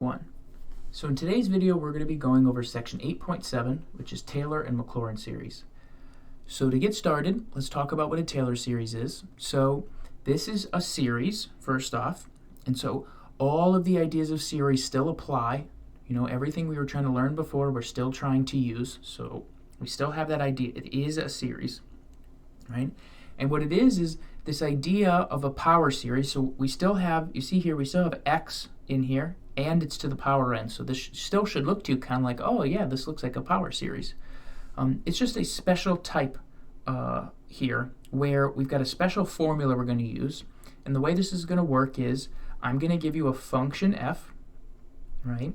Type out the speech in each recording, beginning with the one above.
1. So in today's video, we're going to be going over section 8.7, which is Taylor and Maclaurin Series. So to get started, let's talk about what a Taylor series is. So this is a series, first off, and so all of the ideas of series still apply. You know, everything we were trying to learn before, we're still trying to use, so we still have that idea. It is a series, right? And what it is this idea of a power series. So we still have, you see here, we still have x in here, and it's to the power n. So this still should look to you kind of like, oh yeah, this looks like a power series. It's just a special type here where we've got a special formula we're going to use. And the way this is going to work is I'm going to give you a function f, right?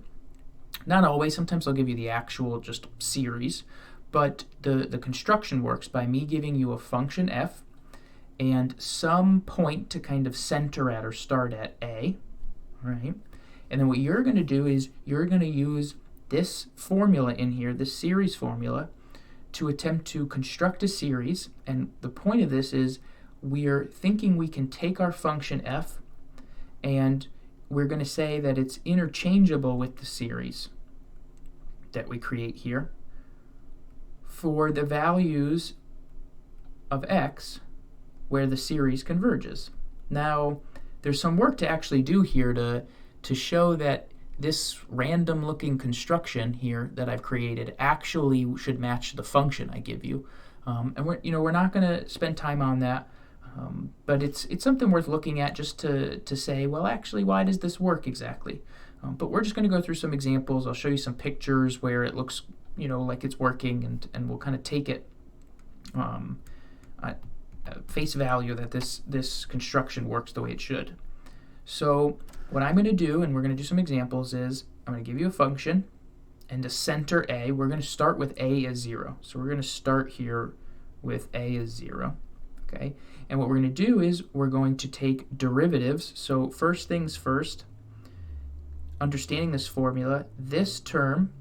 Not always. Sometimes I'll give you the actual just series. But the construction works by me giving you a function f and some point to kind of center at or start at a, right? And then what you're going to do is you're going to use this formula in here, this series formula, to attempt to construct a series. And the point of this is we're thinking we can take our function f and we're going to say that it's interchangeable with the series that we create here for the values of x where the series converges. Now, there's some work to actually do here to show that this random looking construction here that I've created actually should match the function I give you. And we're not going to spend time on that, but it's something worth looking at just to say, well, actually, why does this work exactly? But we're just going to go through some examples. I'll show you some pictures where it looks, like it's working, and we'll kind of take it at face value that this construction works the way it should. So what I'm going to do, and we're going to do some examples, is I'm going to give you a function, and to center a, we're going to start with a as 0. So we're going to start here with a as 0. Okay, and what we're going to do is we're going to take derivatives. So first things first, understanding this formula, this term,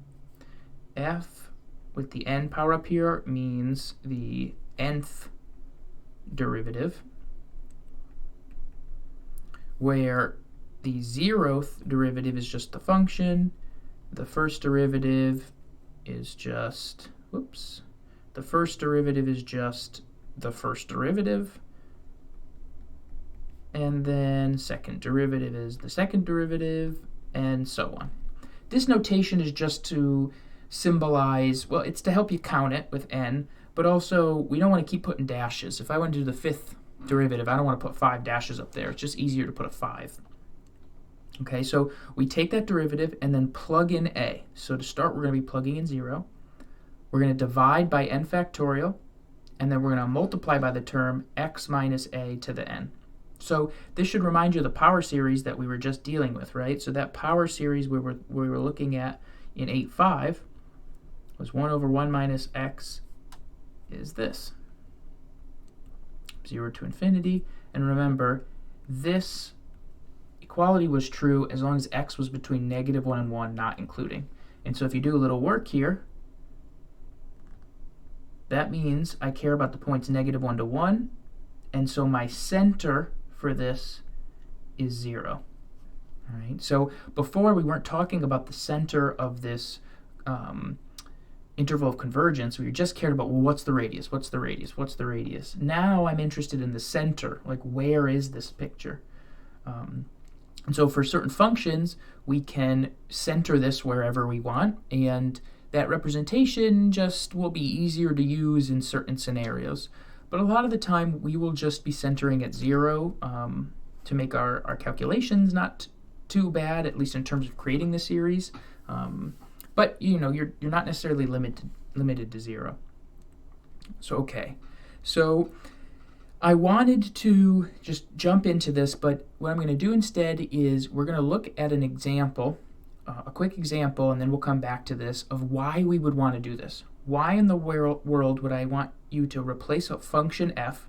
f with the n power up here, means the nth derivative, where the 0th derivative is just the function, the first derivative is just, the first derivative is just the first derivative, and then second derivative is the second derivative, and so on. This notation is just to symbolize, well, it's to help you count it with n, but also we don't want to keep putting dashes. If I want to do the 5th derivative, I don't want to put 5 dashes up there. It's just easier to put a 5. Okay, so we take that derivative and then plug in a. So to start, we're going to be plugging in 0. We're going to divide by n factorial, and then we're going to multiply by the term x minus a to the n. So this should remind you of the power series that we were just dealing with, right? So that power series we were looking at in 8.5 was 1 over 1 minus x is this. 0 to infinity. And remember, this equality was true as long as x was between -1 and 1, not including. And so if you do a little work here, that means I care about the points -1 to 1, and so my center for this is 0. All right. So before we weren't talking about the center of this interval of convergence. We just cared about, well, what's the radius? What's the radius? What's the radius? Now I'm interested in the center, like where is this picture? And so for certain functions, we can center this wherever we want, and that representation just will be easier to use in certain scenarios. But a lot of the time, we will just be centering at 0 to make our calculations not too bad, at least in terms of creating the series. But you're not necessarily limited to 0. So okay, so I wanted to just jump into this, but what I'm going to do instead is we're going to look at an example, a quick example, and then we'll come back to this of why we would want to do this. Why in the world would I want you to replace a function f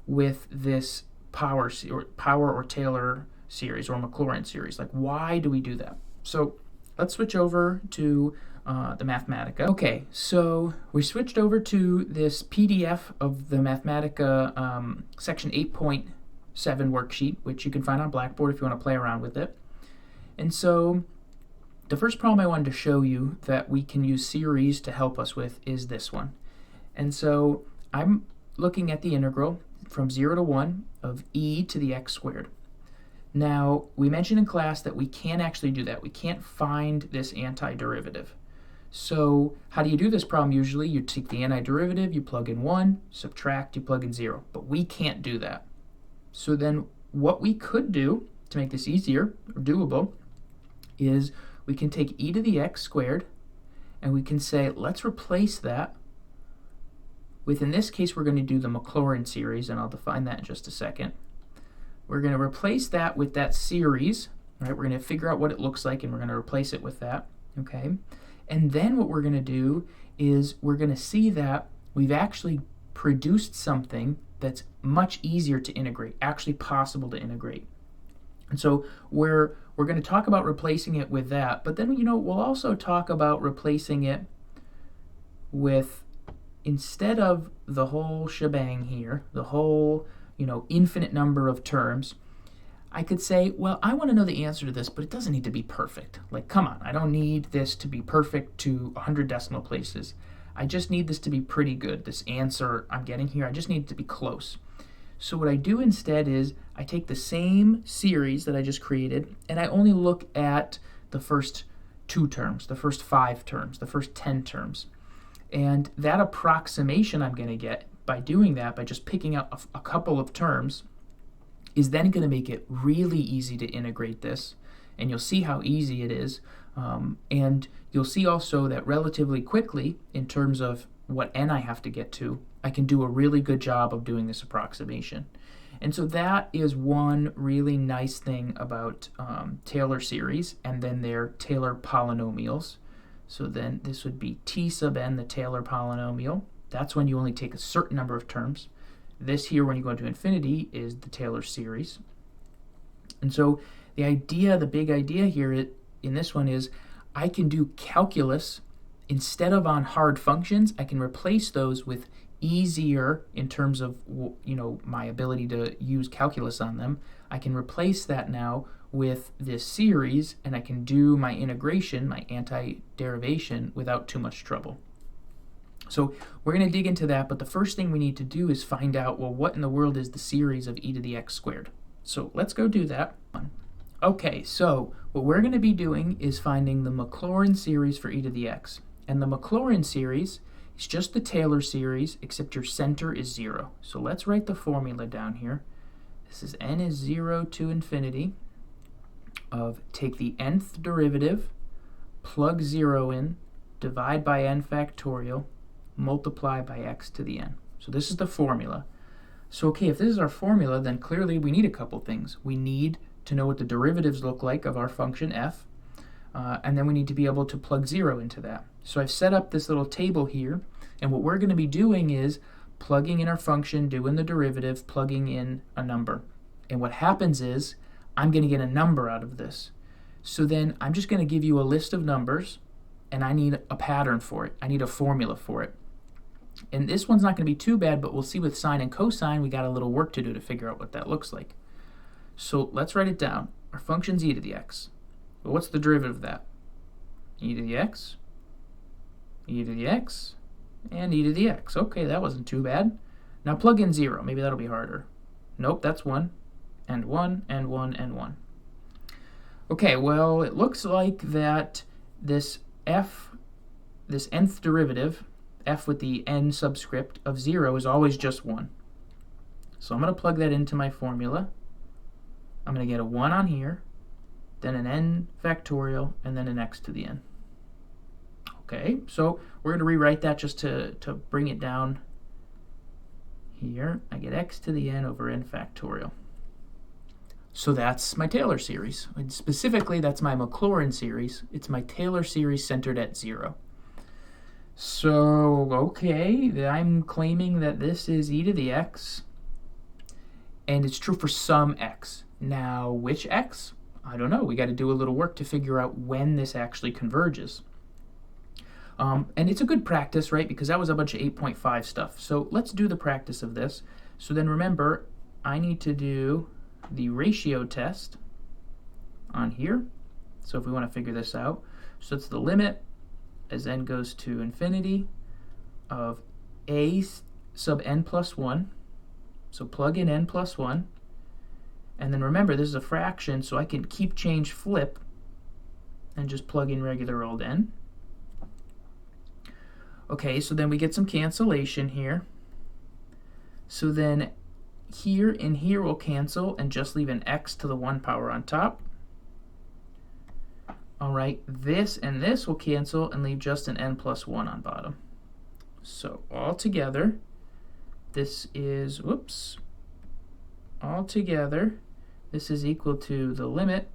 with this power or Taylor series or Maclaurin series? Like, why do we do that? So let's switch over to the Mathematica. Okay, so we switched over to this PDF of the Mathematica section 8.7 worksheet, which you can find on Blackboard if you want to play around with it. And so the first problem I wanted to show you that we can use series to help us with is this one. And so I'm looking at the integral from 0 to 1 of e to the x squared. Now, we mentioned in class that we can't actually do that. We can't find this antiderivative. So how do you do this problem usually? You take the antiderivative, you plug in 1, subtract, you plug in 0. But we can't do that. So then what we could do to make this easier or doable is we can take e to the x squared and we can say, let's replace that with, in this case, we're going to do the Maclaurin series, and I'll define that in just a second. We're going to replace that with that series, right? We're going to figure out what it looks like and we're going to replace it with that, okay? And then what we're going to do is we're going to see that we've actually produced something that's much easier to integrate, actually possible to integrate. And so we're going to talk about replacing it with that, but then, we'll also talk about replacing it with, instead of the whole shebang here, the whole, infinite number of terms, I could say, well, I want to know the answer to this, but it doesn't need to be perfect. Like, come on, I don't need this to be perfect to 100 decimal places. I just need this to be pretty good. This answer I'm getting here, I just need it to be close. So what I do instead is I take the same series that I just created and I only look at the first 2 terms, the first 5 terms, the first 10 terms. And that approximation I'm going to get by doing that, by just picking out a couple of terms, is then going to make it really easy to integrate this. And you'll see how easy it is. And you'll see also that relatively quickly, in terms of what n I have to get to, I can do a really good job of doing this approximation. And so that is one really nice thing about Taylor series and then their Taylor polynomials. So then this would be t sub n, the Taylor polynomial. That's when you only take a certain number of terms. This here, when you go into infinity, is the Taylor series. And so the idea, the big idea here in this one is I can do calculus instead of on hard functions. I can replace those with easier, in terms of my ability to use calculus on them. I can replace that now with this series, and I can do my integration, my anti-derivation, without too much trouble. So we're going to dig into that, but the first thing we need to do is find out, well, what in the world is the series of e to the x squared? So let's go do that. Okay, so what we're going to be doing is finding the Maclaurin series for e to the x. And the Maclaurin series is just the Taylor series, except your center is 0. So let's write the formula down here. This is n is 0 to infinity of take the nth derivative, plug 0 in, divide by n factorial, multiply by x to the n. So this is the formula. So okay, if this is our formula, then clearly we need a couple things. We need to know what the derivatives look like of our function f, and then we need to be able to plug 0 into that. So I've set up this little table here, and what we're going to be doing is plugging in our function, doing the derivative, plugging in a number. And what happens is I'm going to get a number out of this. So then I'm just going to give you a list of numbers, and I need a pattern for it. I need a formula for it. And this one's not going to be too bad, but we'll see with sine and cosine we got a little work to do to figure out what that looks like. So let's write it down. Our function's e to the x. Well, what's the derivative of that? E to the x, e to the x, and e to the x. Okay, that wasn't too bad. Now plug in 0. Maybe that'll be harder. Nope, that's 1, and 1, and 1, and 1. Okay, well, it looks like that this f, this nth derivative, f with the n subscript of 0, is always just 1. So I'm going to plug that into my formula. I'm going to get a 1 on here, then an n factorial, and then an x to the n. Okay, so we're going to rewrite that just to bring it down here. I get x to the n over n factorial. So that's my Taylor series. And specifically, that's my Maclaurin series. It's my Taylor series centered at 0. So, okay, I'm claiming that this is e to the x, and it's true for some x. Now, which x? I don't know. We got to do a little work to figure out when this actually converges. And it's a good practice, right? Because that was a bunch of 8.5 stuff. So let's do the practice of this. So then remember, I need to do the ratio test on here. So if we want to figure this out, so it's the limit as n goes to infinity of a sub n plus 1. So plug in n plus 1. And then remember, this is a fraction, so I can keep change flip and just plug in regular old n. Okay, so then we get some cancellation here. So then here and here will cancel and just leave an x to the 1 power on top. All right, this and this will cancel and leave just an n plus 1 on bottom. So all together, this is, all together, this is equal to the limit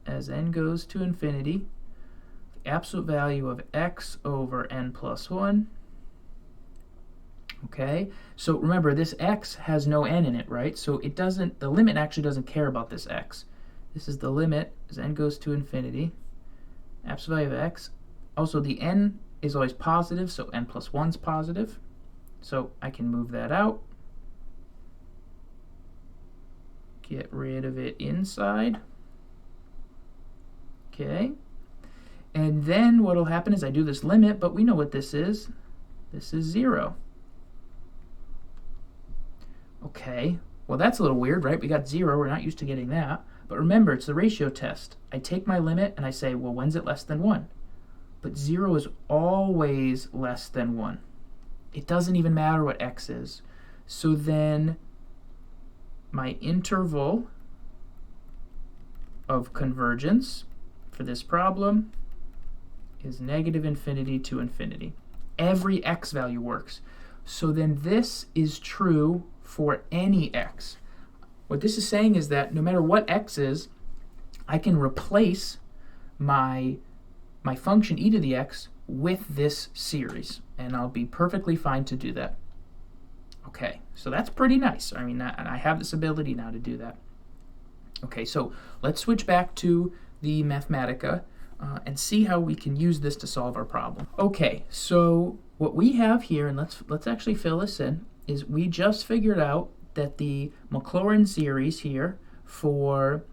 as n goes to infinity, the absolute value of x over n plus 1. Okay, so remember this x has no n in it, right? So it doesn't, the limit actually doesn't care about this x. This is the limit as n goes to infinity, absolute value of x. Also the n is always positive, so n plus 1 is positive. So I can move that out. Get rid of it inside. Okay. And then what will happen is I do this limit, but we know what this is. This is 0. Okay. Well, that's a little weird, right? We got 0. We're not used to getting that. But remember, it's the ratio test. I take my limit and I say, well, when's it less than 1? But 0 is always less than 1. It doesn't even matter what x is. So then my interval of convergence for this problem is negative infinity to infinity. Every x value works. So then this is true for any x. What this is saying is that no matter what x is, I can replace my function e to the x with this series, and I'll be perfectly fine to do that. Okay, so that's pretty nice. I mean, and I have this ability now to do that. Okay, so let's switch back to the Mathematica and see how we can use this to solve our problem. Okay, so what we have here, and let's actually fill this in, is we just figured out that the Maclaurin series here for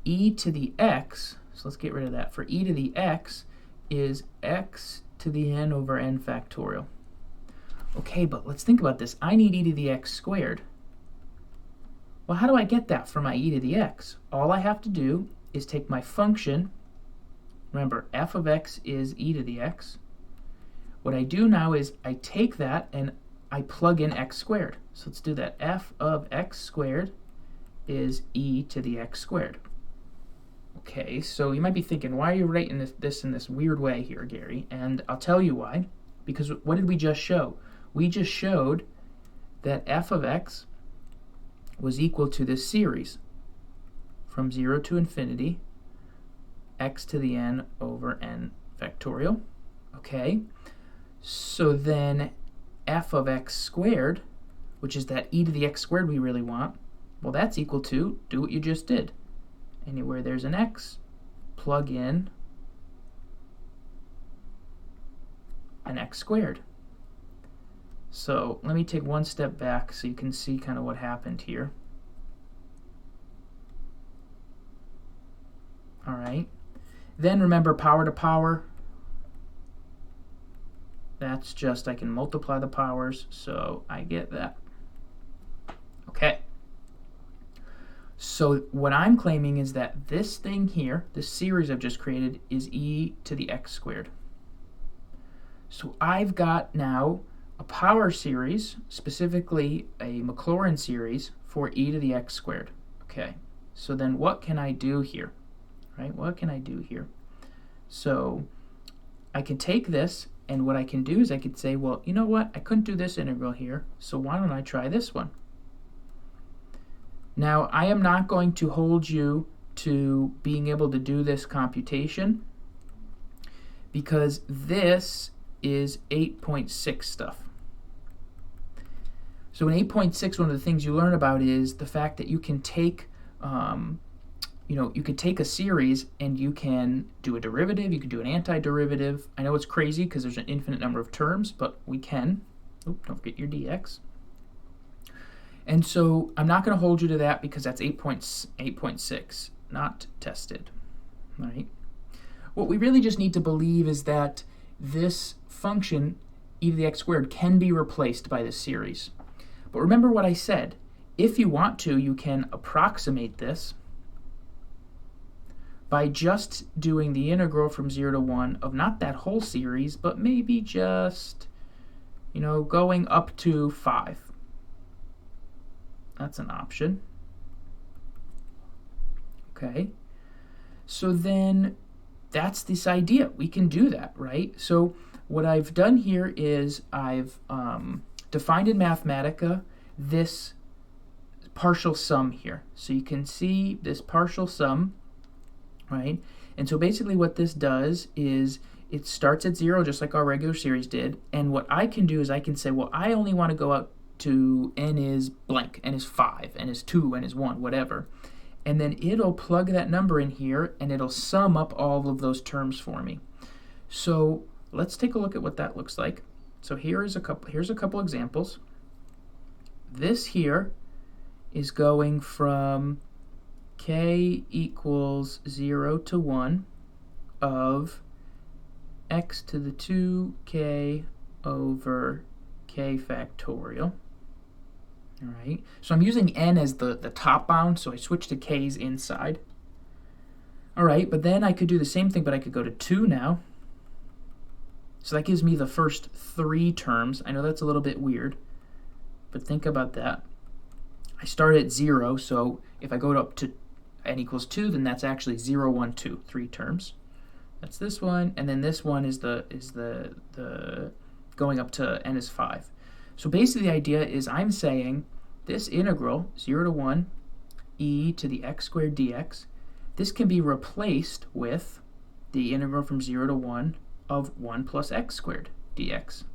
e to the x, so let's get rid of that, for e to the x is x to the n over n factorial. Okay, but let's think about this. I need e to the x squared. Well, how do I get that for my e to the x? All I have to do is take my function. Remember, f of x is e to the x. What I do now is I take that and I plug in x squared. So let's do that. F of x squared is e to the x squared. Okay, so you might be thinking, why are you writing this in this weird way here, Gary? And I'll tell you why. Because what did we just show? We just showed that f of x was equal to this series from 0 to infinity, x to the n over n factorial. Okay, so then f of x squared, which is that e to the x squared we really want, well, that's equal to, do what you just did. Anywhere there's an x, plug in an x squared. So let me take one step back so you can see kind of what happened here. All right. Then remember, power to power, that's just, I can multiply the powers, so I get that. Okay. So what I'm claiming is that this thing here, this series I've just created, is e to the x squared. So I've got now a power series, specifically a Maclaurin series, for e to the x squared. Okay, so then what can I do here? Right, what can I do here? So I can take this, and what I can do is I could say, well, you know what? I couldn't do this integral here, so why don't I try this one? Now, I am not going to hold you to being able to do this computation because this is 8.6 stuff. So in 8.6, one of the things you learn about is the fact that you can take, you could take a series and you can do a derivative, you can do an antiderivative. I know it's crazy because there's an infinite number of terms, but we can. Oop, don't forget your dx. And so I'm not going to hold you to that because that's 8.6, not tested. All right. What we really just need to believe is that this function, e to the x squared, can be replaced by this series. But remember what I said. If you want to, you can approximate this by just doing the integral from 0 to 1 of not that whole series, but maybe just, going up to 5. That's an option. Okay. So then that's this idea. We can do that, right? So what I've done here is I've defined in Mathematica this partial sum here. So you can see this partial sum, right? And so basically what this does is it starts at 0 just like our regular series did. And what I can do is I can say, well, I only want to go out to n is blank, n is 5, n is 2, n is 1, whatever. And then it'll plug that number in here and it'll sum up all of those terms for me. So let's take a look at what that looks like. So here's a couple examples. This here is going from k equals 0 to 1 of x to the 2k over k factorial. All right, so I'm using n as the top bound, so I switch to k's inside. All right, but then I could do the same thing, but I could go to 2 now. So that gives me the first 3 terms. I know that's a little bit weird, but think about that. I start at 0, so if I go up to n equals 2, then that's actually 0, 1, 2, 3 terms. That's this one, and then this one is the going up to n is 5. So basically the idea is I'm saying this integral, 0 to 1, e to the x squared dx, this can be replaced with the integral from 0 to 1 of 1 plus x squared dx.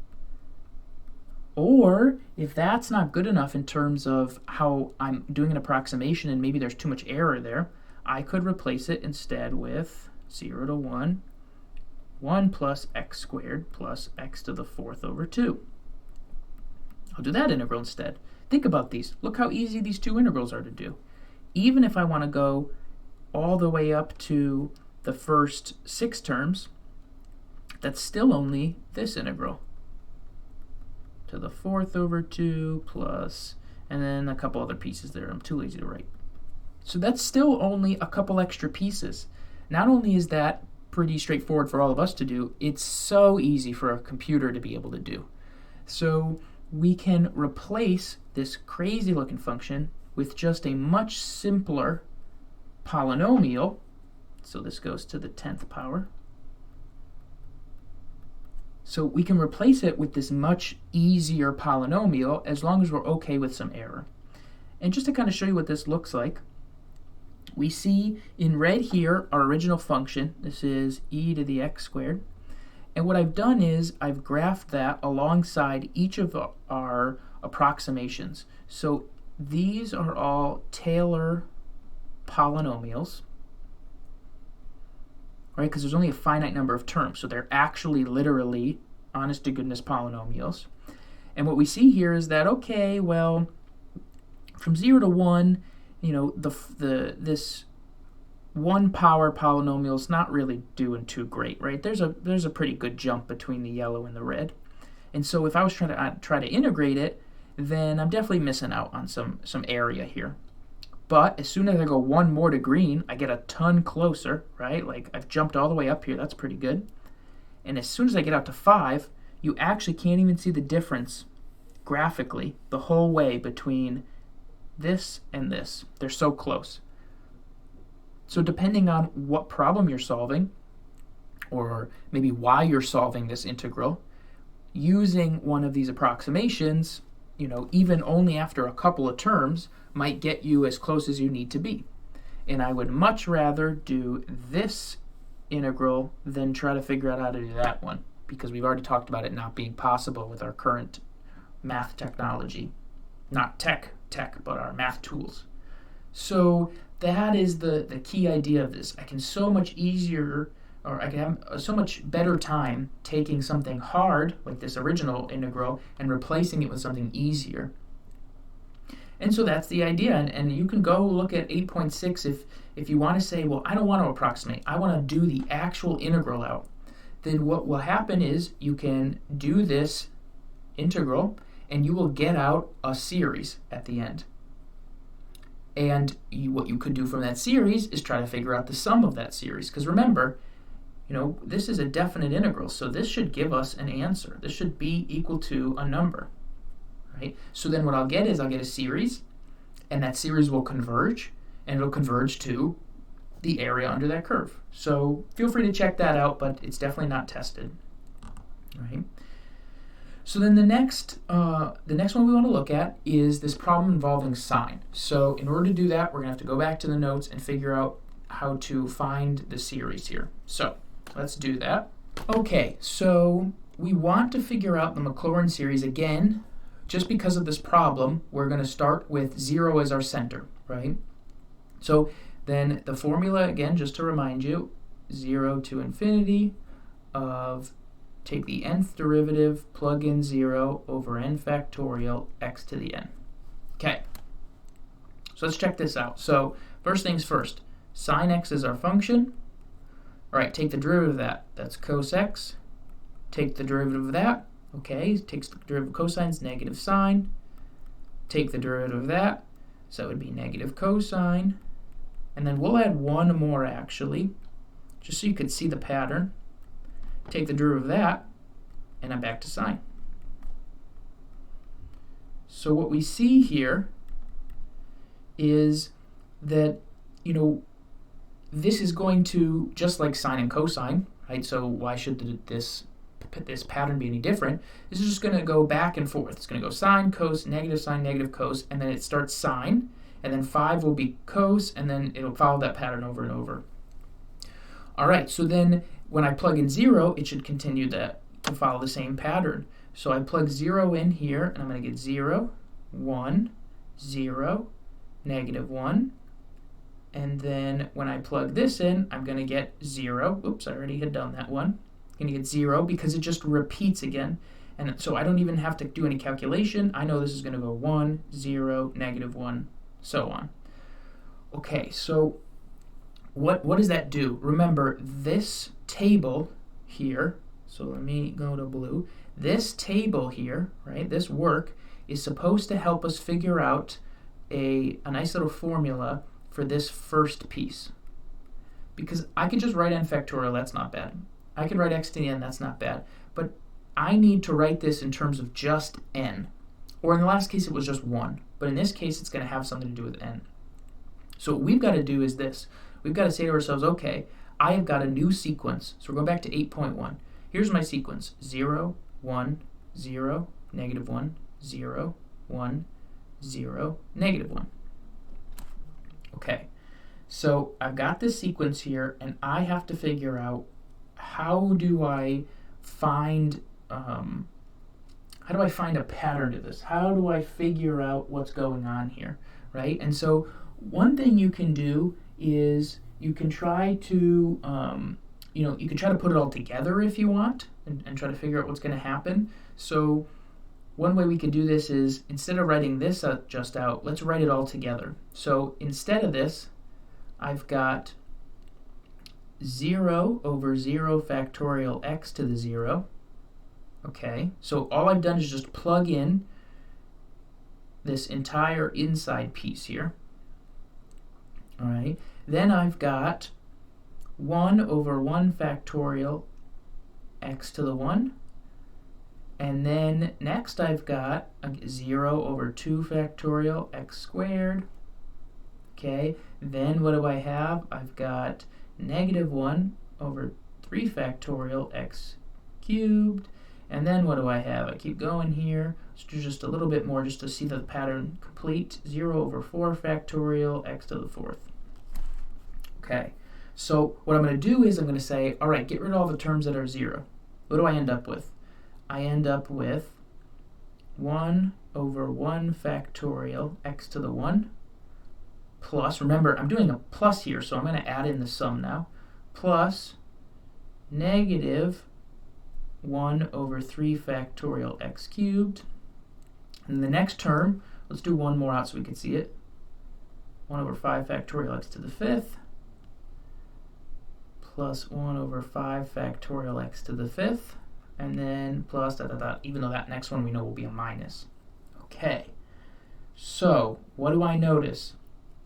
Or if that's not good enough in terms of how I'm doing an approximation and maybe there's too much error there, I could replace it instead with 0 to 1, 1 plus x squared plus x to the 4th over 2. I'll do that integral instead. Think about these. Look how easy these two integrals are to do. Even if I want to go all the way up to the first 6 terms, that's still only this integral to the 4th over 2 plus, and then a couple other pieces there. I'm too lazy to write. So that's still only a couple extra pieces. Not only is that pretty straightforward for all of us to do, it's so easy for a computer to be able to do. So we can replace this crazy looking function with just a much simpler polynomial. So this goes to the 10th power. So we can replace it with this much easier polynomial as long as we're okay with some error. And just to kind of show you what this looks like, we see in red here our original function. This is e to the x squared. And what I've done is I've graphed that alongside each of our approximations. So these are all Taylor polynomials, right? Because there's only a finite number of terms, so they're actually literally honest-to-goodness polynomials. And what we see here is that, okay, well, from 0 to 1, this 1 power polynomial is not really doing too great, right? There's a pretty good jump between the yellow and the red. And so if I was try to integrate it, then I'm definitely missing out on some area here. But as soon as I go 1 more to green, I get a ton closer, right? Like I've jumped all the way up here. That's pretty good. And as soon as I get out to 5, you actually can't even see the difference graphically the whole way between this and this. They're so close. So depending on what problem you're solving, or maybe why you're solving this integral, using one of these approximations, even only after a couple of terms, might get you as close as you need to be. And I would much rather do this integral than try to figure out how to do that one, because we've already talked about it not being possible with our current math technology. Not tech, but our math tools. So that is the key idea of this. I can so much easier, or I can have so much better time taking something hard, like this original integral, and replacing it with something easier. And so that's the idea. And you can go look at 8.6 if you want to say, well, I don't want to approximate, I want to do the actual integral out, then what will happen is you can do this integral and you will get out a series at the end. And what you could do from that series is try to figure out the sum of that series. Because remember, this is a definite integral, so this should give us an answer. This should be equal to a number, right? So then what I'll get is I'll get a series, and that series will converge, and it'll converge to the area under that curve. So feel free to check that out, but it's definitely not tested, right? So then the next one we want to look at is this problem involving sine. So in order to do that, we're going to have to go back to the notes and figure out how to find the series here. So let's do that. Okay, so we want to figure out the Maclaurin series again. Just because of this problem, we're going to start with 0 as our center, right? So then the formula, again, just to remind you, 0 to infinity of take the nth derivative, plug in 0 over n factorial x to the n. Okay, so let's check this out. So first things first, sine x is our function. All right, take the derivative of that. That's cos x. Take the derivative of that. Okay, takes the derivative of cosine is negative sine. Take the derivative of that. So it would be negative cosine. And then we'll add one more actually, just so you could see the pattern. Take the derivative of that, and I'm back to sine. So what we see here is that, this is going to, just like sine and cosine, right? So why should this pattern be any different? This is just going to go back and forth. It's going to go sine, cos, negative cos, and then it starts sine, and then 5 will be cos, and then it'll follow that pattern over and over. All right, so then when I plug in 0, it should continue to follow the same pattern. So I plug 0 in here, and I'm going to get 0, 1, 0, negative 1. And then when I plug this in, I'm going to get 0. Oops, I already had done that one. I'm going to get 0 because it just repeats again. And so I don't even have to do any calculation. I know this is going to go 1, 0, negative 1, so on. Okay, so what does that do? Remember, this table here, so let me go to blue. This table here, right, this work is supposed to help us figure out a nice little formula for this first piece. Because I could just write n factorial, that's not bad. I could write x to the n, that's not bad. But I need to write this in terms of just n. Or in the last case, it was just 1. But in this case, it's going to have something to do with n. So what we've got to do is this. We've got to say to ourselves, okay, I have got a new sequence. So we're going back to 8.1. Here's my sequence. 0, 1, 0, negative 1, 0, 1, 0, negative 1. Okay, so I've got this sequence here, and I have to figure out how do I find a pattern to this? How do I figure out what's going on here, right? And so one thing you can do is you can try to you can try to put it all together if you want, and try to figure out what's going to happen. So one way we could do this is, instead of writing this just out, let's write it all together. So instead of this, I've got 0 over 0 factorial x to the 0. Okay, so all I've done is just plug in this entire inside piece here. All right, then I've got 1 over 1 factorial x to the 1. And then next I've got 0 over 2 factorial x squared. Okay, then what do I have? I've got negative 1 over 3 factorial x cubed. And then what do I have? I keep going here. Let's do just a little bit more just to see the pattern complete. 0 over 4 factorial x to the 4th. Okay, so what I'm going to do is I'm going to say, all right, get rid of all the terms that are 0. What do I end up with? I end up with 1 over 1 factorial x to the 1 plus, remember, I'm doing a plus here, so I'm going to add in the sum now, plus negative 1 over 3 factorial x cubed. And the next term, let's do one more out so we can see it. 1 over 5 factorial x to the 5th. plus 1 over 5 factorial x to the 5th, and then plus dot, dot, dot, even though that next one we know will be a minus. Okay, so what do I notice?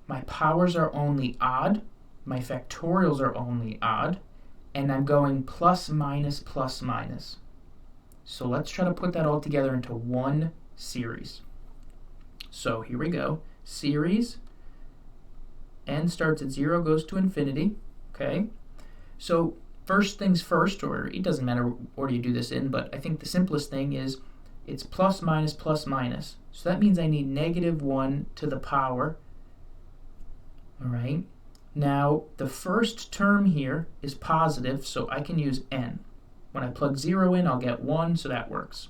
My powers are only odd, my factorials are only odd, and I'm going plus minus plus minus. So let's try to put that all together into one series. So here we go. Series, n starts at 0, goes to infinity. Okay, so first things first, or it doesn't matter what order you do this in, but I think the simplest thing is it's plus minus plus minus. So that means I need negative 1 to the power. All right, now the first term here is positive, so I can use n. When I plug 0 in, I'll get 1, so that works.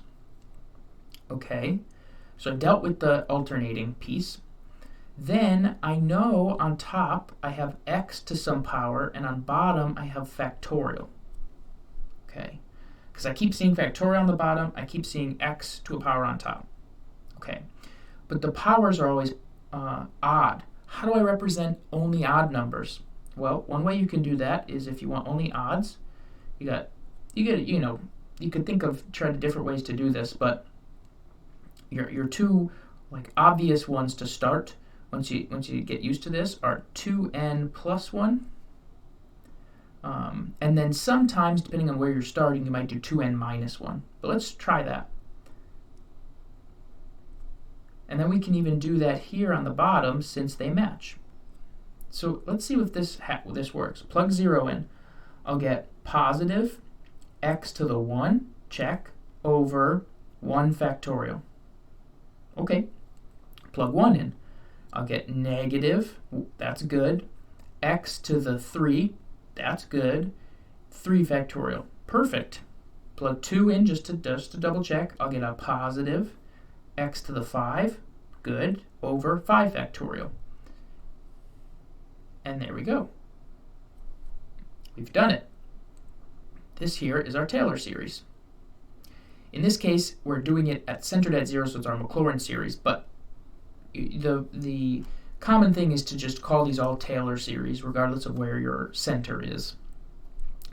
Okay, so I dealt with the alternating piece. Then I know on top I have x to some power, and on bottom I have factorial. Okay, because I keep seeing factorial on the bottom, I keep seeing x to a power on top. Okay, but the powers are always odd. How do I represent only odd numbers? Well, one way you can do that is if you want only odds, you could think of trying different ways to do this, but your two like obvious ones to start once you get used to this are 2n plus 1, and then sometimes depending on where you're starting you might do 2n minus 1, but let's try that. And then we can even do that here on the bottom since they match. So let's see if this works. Plug 0 in. I'll get positive x to the 1, check, over 1 factorial. Okay, plug 1 in. I'll get negative, that's good, x to the 3, that's good, 3 factorial. Perfect. Plug 2 in just to double check. I'll get a positive x to the 5, good, over 5 factorial. And there we go. We've done it. This here is our Taylor series. In this case, we're doing it centered at 0, so it's our Maclaurin series, but the common thing is to just call these all Taylor series, regardless of where your center is.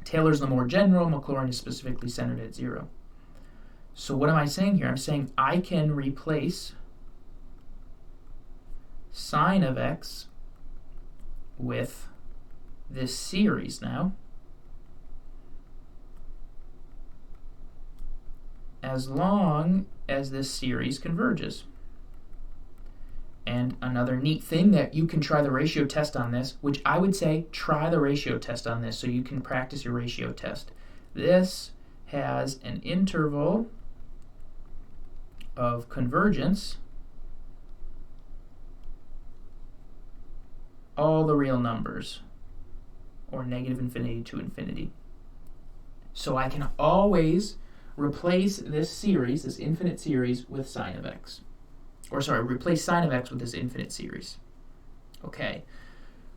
Taylor's the more general, Maclaurin is specifically centered at 0. So what am I saying here? I'm saying I can replace sine of x with this series now, as long as this series converges. And another neat thing that you can try the ratio test on this, which I would say try the ratio test on this so you can practice your ratio test. This has an interval of convergence, all the real numbers, or negative infinity to infinity. So I can always replace this series, this infinite series, with sine of x. Replace sine of x with this infinite series. Okay,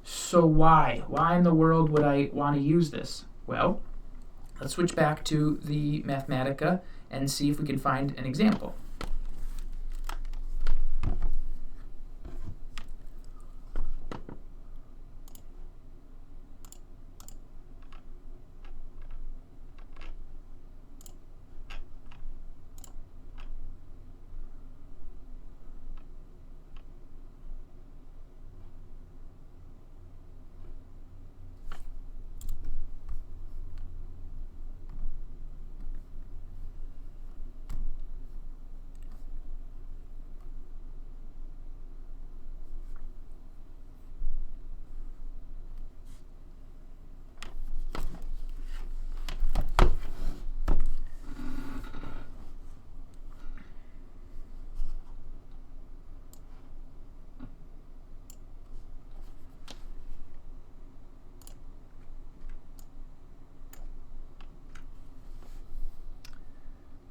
so why? Why in the world would I want to use this? Well, let's switch back to the Mathematica and see if we can find an example.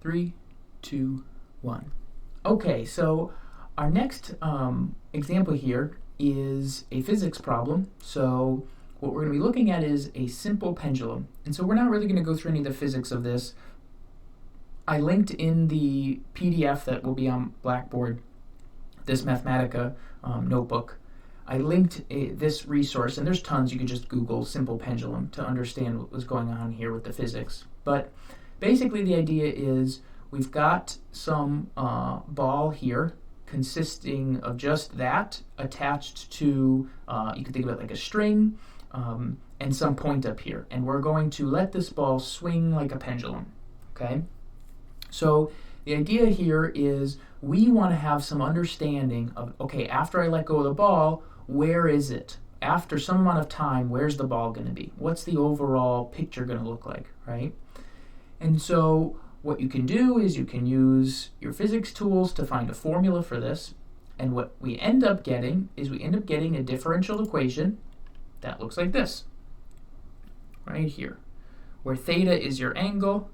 Three, two, one. Okay, so our next example here is a physics problem. So what we're going to be looking at is a simple pendulum. And so we're not really going to go through any of the physics of this. I linked in the PDF that will be on Blackboard, this Mathematica notebook. I linked this resource, and there's tons. You could just Google simple pendulum to understand what was going on here with the physics. But basically the idea is we've got some ball here consisting of just that attached to, you can think of it like a string, and some point up here. And we're going to let this ball swing like a pendulum, okay? So the idea here is we want to have some understanding of, okay, after I let go of the ball, where is it? After some amount of time, where's the ball going to be? What's the overall picture going to look like, right? And so what you can do is you can use your physics tools to find a formula for this. And what we end up getting is we end up getting a differential equation that looks like this, right here, where theta is your angle,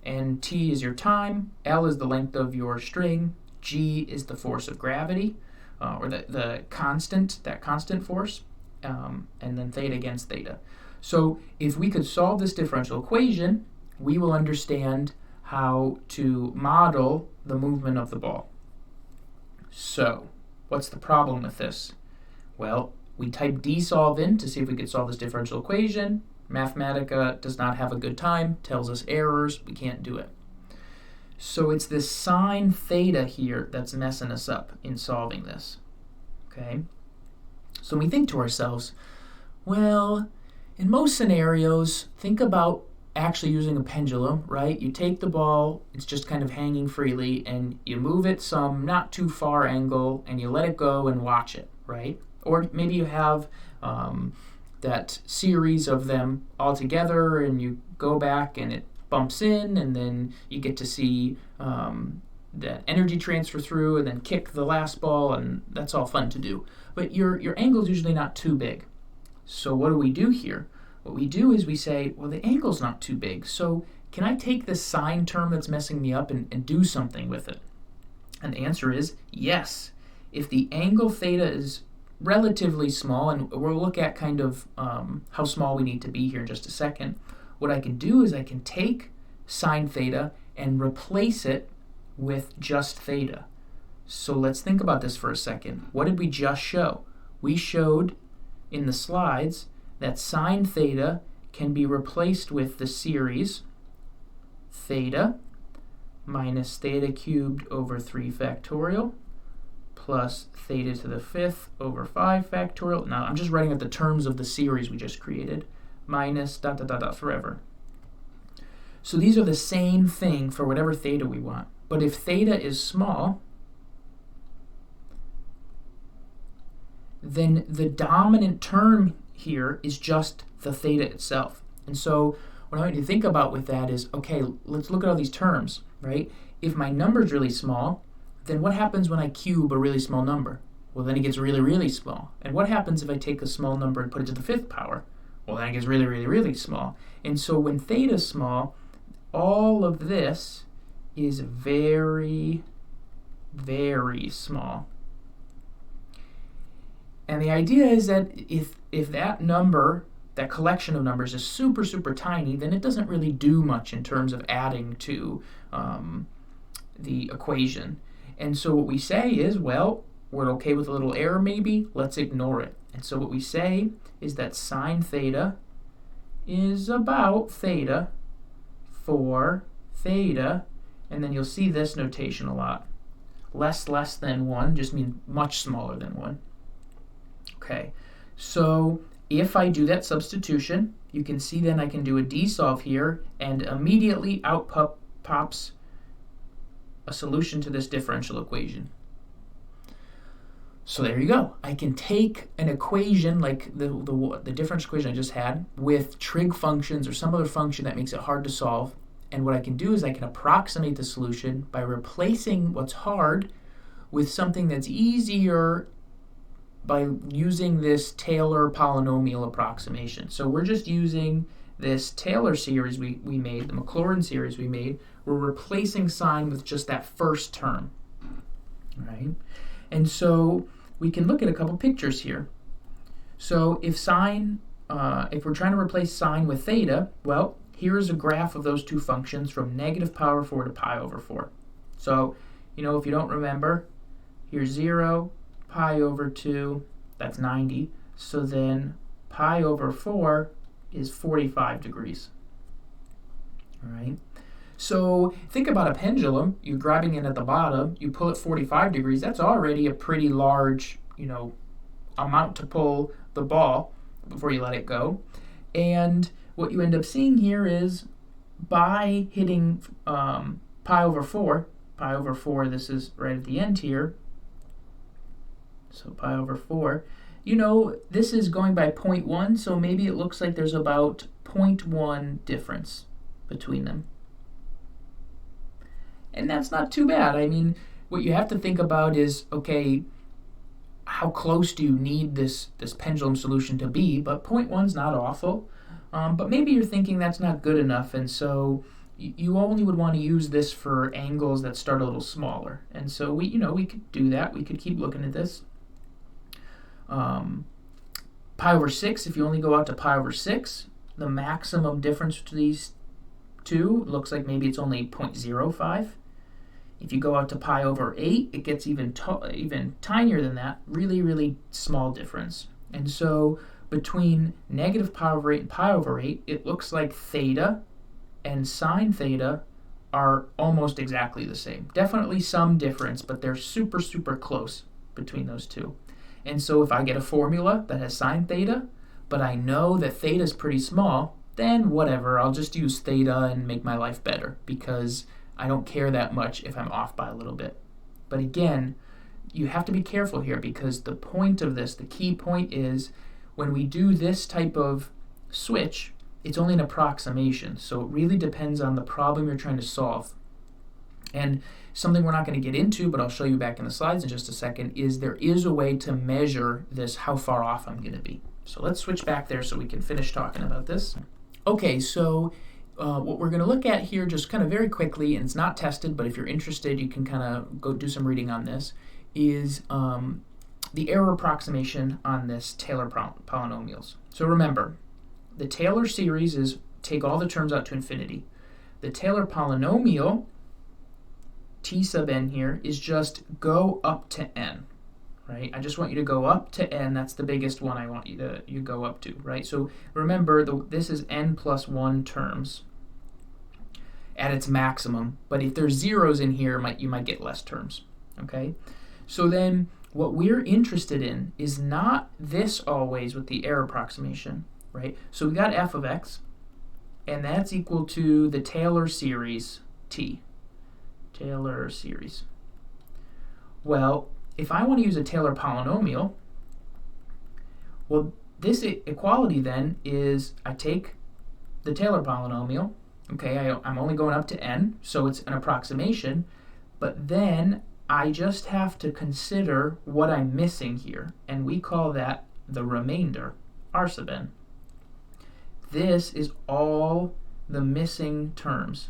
and t is your time, L is the length of your string, G is the force of gravity, or the constant, that constant force, and then theta against theta. So if we could solve this differential equation, we will understand how to model the movement of the ball. So what's the problem with this? Well, we type dsolve in to see if we could solve this differential equation. Mathematica does not have a good time, tells us errors, we can't do it. So it's this sine theta here that's messing us up in solving this, okay? So we think to ourselves, well, in most scenarios, think about actually using a pendulum, right? You take the ball, it's just kind of hanging freely, and you move it some not too far angle, and you let it go and watch it, right? Or maybe you have that series of them all together, and you go back and it bumps in, and then you get to see that energy transfer through and then kick the last ball, and that's all fun to do. But your angle is usually not too big. So what do we do here? What we do is we say, well, the angle's not too big, so can I take this sine term that's messing me up and do something with it? And the answer is yes. If the angle theta is relatively small, and we'll look at kind of how small we need to be here in just a second, what I can do is I can take sine theta and replace it with just theta. So let's think about this for a second. What did we just show? We showed in the slides that sine theta can be replaced with the series theta minus theta cubed over 3 factorial plus theta to the 5th over 5 factorial. Now I'm just writing out the terms of the series we just created, minus dot dot dot dot forever. So these are the same thing for whatever theta we want. But if theta is small, then the dominant term here is just the theta itself. And so what I want you to think about with that is, okay, let's look at all these terms, right? If my number is really small, then what happens when I cube a really small number? Well, then it gets really, really small. And what happens if I take a small number and put it to the 5th power? Well, then it gets really, really, really small. And so when theta is small, all of this is very, very small. And the idea is that if that number, that collection of numbers is super, super tiny, then it doesn't really do much in terms of adding to the equation. And so what we say is, well, we're okay with a little error maybe, let's ignore it. And so what we say is that sine theta is about theta for theta, and then you'll see this notation a lot. Less than 1 just means much smaller than 1. Okay, so if I do that substitution, you can see then I can do a dsolve here, and immediately out pops a solution to this differential equation. So there you go. I can take an equation like the differential equation I just had with trig functions or some other function that makes it hard to solve, and what I can do is I can approximate the solution by replacing what's hard with something that's easier by using this Taylor polynomial approximation. So we're just using this Taylor series we made, the Maclaurin series we made. We're replacing sine with just that first term, right? And so we can look at a couple pictures here. So if we're trying to replace sine with theta, well, here's a graph of those two functions from negative pi over 4 to pi over 4. So, if you don't remember, here's 0, pi over 2, that's 90. So then pi over 4 is 45 degrees. All right. So think about a pendulum. You're grabbing it at the bottom. You pull it 45 degrees. That's already a pretty large, amount to pull the ball before you let it go. And what you end up seeing here is by hitting pi over 4, this is right at the end here. So pi over 4, this is going by 0.1, so maybe it looks like there's about 0.1 difference between them. And that's not too bad. I mean, what you have to think about is, okay, how close do you need this pendulum solution to be? But 0.1's not awful. But maybe you're thinking that's not good enough, and so you only would want to use this for angles that start a little smaller. And so we could do that. We could keep looking at this. Pi over 6, if you only go out to pi over 6, the maximum difference between these two looks like maybe it's only 0.05. If you go out to pi over 8, it gets even tinier than that, really, really small difference. And so between negative pi over 8 and pi over 8, it looks like theta and sine theta are almost exactly the same. Definitely some difference, but they're super, super close between those two. And so if I get a formula that has sine theta, but I know that theta is pretty small, then whatever, I'll just use theta and make my life better, because I don't care that much if I'm off by a little bit. But again, you have to be careful here, because the point of this, the key point is, when we do this type of switch, it's only an approximation. So it really depends on the problem you're trying to solve. And something we're not going to get into, but I'll show you back in the slides in just a second, is there is a way to measure this, how far off I'm going to be. So let's switch back there so we can finish talking about this. Okay, so what we're going to look at here just kind of very quickly, and it's not tested, but if you're interested, you can kind of go do some reading on this, is the error approximation on this Taylor polynomials. So remember, the Taylor series is take all the terms out to infinity. The Taylor polynomial, t sub n here, is just go up to n, right? I just want you to go up to n. That's the biggest one I want you to go up to, right? So remember, this is n plus 1 terms at its maximum, but if there's zeros in here, you might get less terms, okay? So then what we're interested in is not this always with the error approximation, right? So we got f of x, and that's equal to the Taylor series t. Taylor series. Well, if I want to use a Taylor polynomial, well, this equality then is I take the Taylor polynomial, okay, I'm only going up to n, so it's an approximation, but then I just have to consider what I'm missing here, and we call that the remainder, r sub n. This is all the missing terms.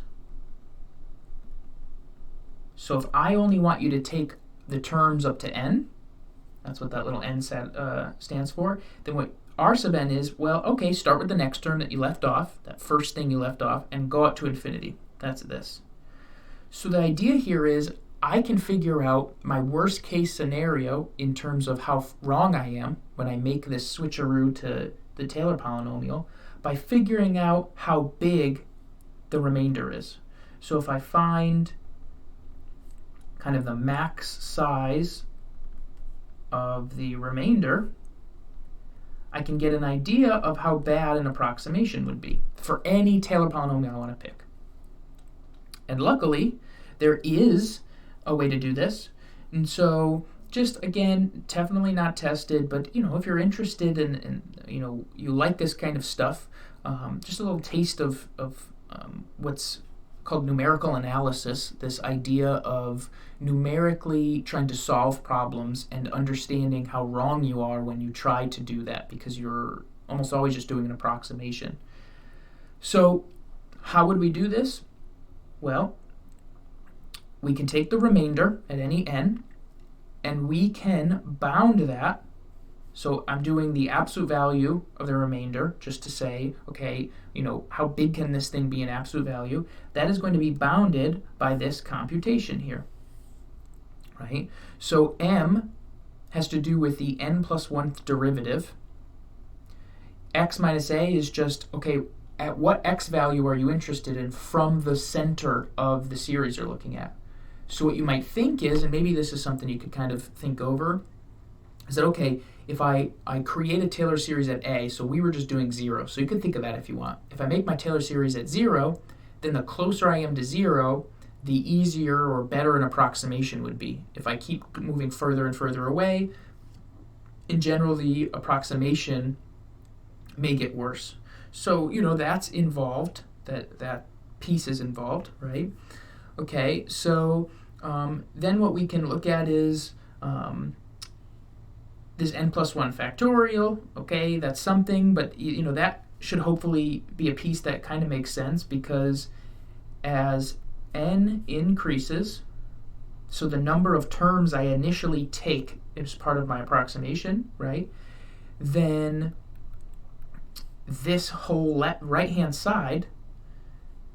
So if I only want you to take the terms up to n, that's what that little n stands for, then what r sub n is, well, okay, start with the next term that you left off, that first thing you left off, and go up to infinity. That's this. So the idea here is I can figure out my worst case scenario in terms of how wrong I am when I make this switcheroo to the Taylor polynomial by figuring out how big the remainder is. So if I find kind of the max size of the remainder, I can get an idea of how bad an approximation would be for any Taylor polynomial I want to pick. And luckily, there is a way to do this. And so just, again, definitely not tested, but if you're interested in you like this kind of stuff, just a little taste of what's called numerical analysis, this idea of numerically trying to solve problems and understanding how wrong you are when you try to do that, because you're almost always just doing an approximation. So how would we do this? Well, we can take the remainder at any n, and we can bound that. So I'm doing the absolute value of the remainder just to say, okay, how big can this thing be in absolute value? That is going to be bounded by this computation here, right? So m has to do with the n plus 1th derivative. X minus a is just, okay, at what x value are you interested in from the center of the series you're looking at? So what you might think is, and maybe this is something you could kind of think over, is that, okay, if I create a Taylor series at a, so we were just doing 0, so you could think of that if you want. If I make my Taylor series at 0, then the closer I am to 0, the easier or better an approximation would be. If I keep moving further and further away, in general, the approximation may get worse. So, that's involved, that piece is involved, right? Okay, so then what we can look at is this n plus 1 factorial. Okay, that's something, but that should hopefully be a piece that kind of makes sense, because as n increases, so the number of terms I initially take as part of my approximation, right, then this whole right-hand side,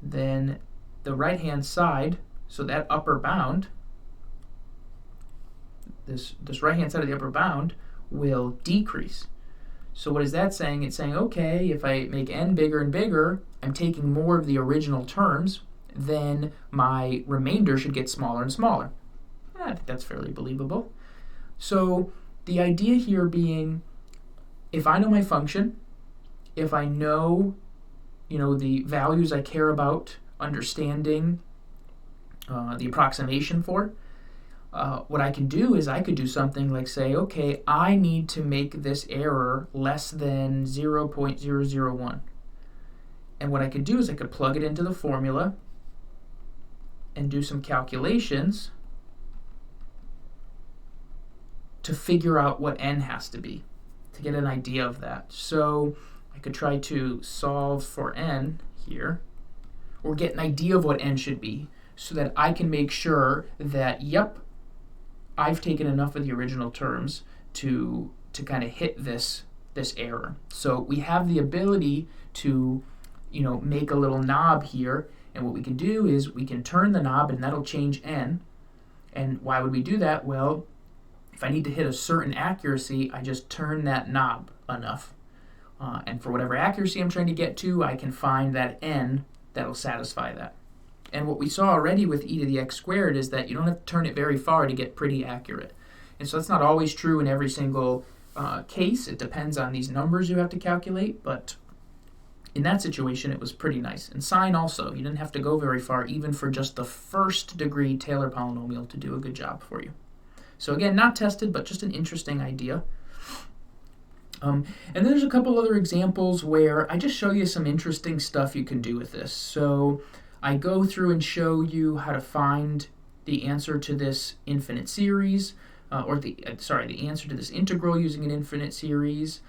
then the right-hand side, so that upper bound, this right-hand side of the upper bound will decrease. So what is that saying? It's saying, okay, if I make n bigger and bigger, I'm taking more of the original terms, then my remainder should get smaller and smaller. I think that's fairly believable. So the idea here being, if I know my function, if I know, the values I care about understanding the approximation for, what I can do is I could do something like say, okay, I need to make this error less than 0.001. And what I could do is I could plug it into the formula and do some calculations to figure out what n has to be, to get an idea of that. So I could try to solve for n here, or get an idea of what n should be, so that I can make sure that, yep, I've taken enough of the original terms to kind of hit this error. So we have the ability to, make a little knob here, and what we can do is we can turn the knob, and that'll change n. And why would we do that? Well, if I need to hit a certain accuracy, I just turn that knob enough. And for whatever accuracy I'm trying to get to, I can find that n that'll satisfy that. And what we saw already with e to the x squared is that you don't have to turn it very far to get pretty accurate. And so that's not always true in every single case. It depends on these numbers you have to calculate, but in that situation it was pretty nice. And sine also, you didn't have to go very far even for just the first degree Taylor polynomial to do a good job for you. So again, not tested, but just an interesting idea. And then there's a couple other examples where I just show you some interesting stuff you can do with this. So I go through and show you how to find the answer to this infinite series, the answer to this integral using an infinite series.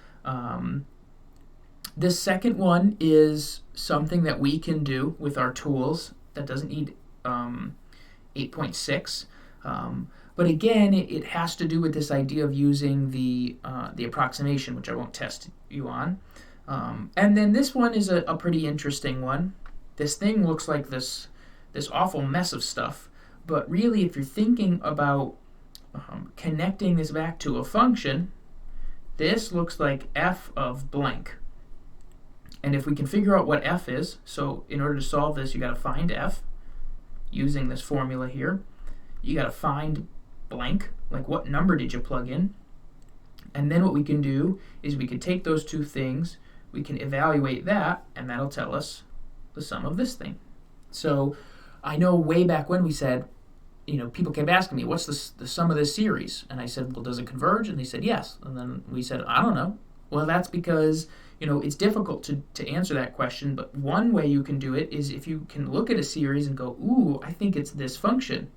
This second one is something that we can do with our tools that doesn't need 8.6. But again, it has to do with this idea of using the approximation, which I won't test you on. And then this one is a pretty interesting one. This thing looks like this awful mess of stuff, but really if you're thinking about connecting this back to a function, this looks like f of blank. And if we can figure out what f is, so in order to solve this, you got to find f using this formula here. You got to find blank, like what number did you plug in? And then what we can do is we can take those two things, we can evaluate that, and that'll tell us the sum of this thing. So I know way back when we said, people kept asking me, what's the sum of this series? And I said, well, does it converge? And they said, yes. And then we said, I don't know. Well, that's because, it's difficult to answer that question, but one way you can do it is if you can look at a series and go, ooh, I think it's this function.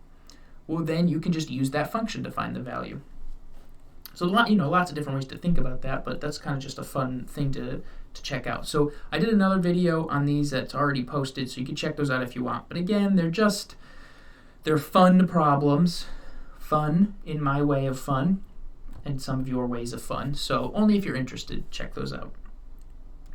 Well, then you can just use that function to find the value. So lots of different ways to think about that, but that's kind of just a fun thing to check out. So I did another video on these that's already posted, so you can check those out if you want. But again, they're fun problems, fun in my way of fun, and some of your ways of fun. So only if you're interested, check those out.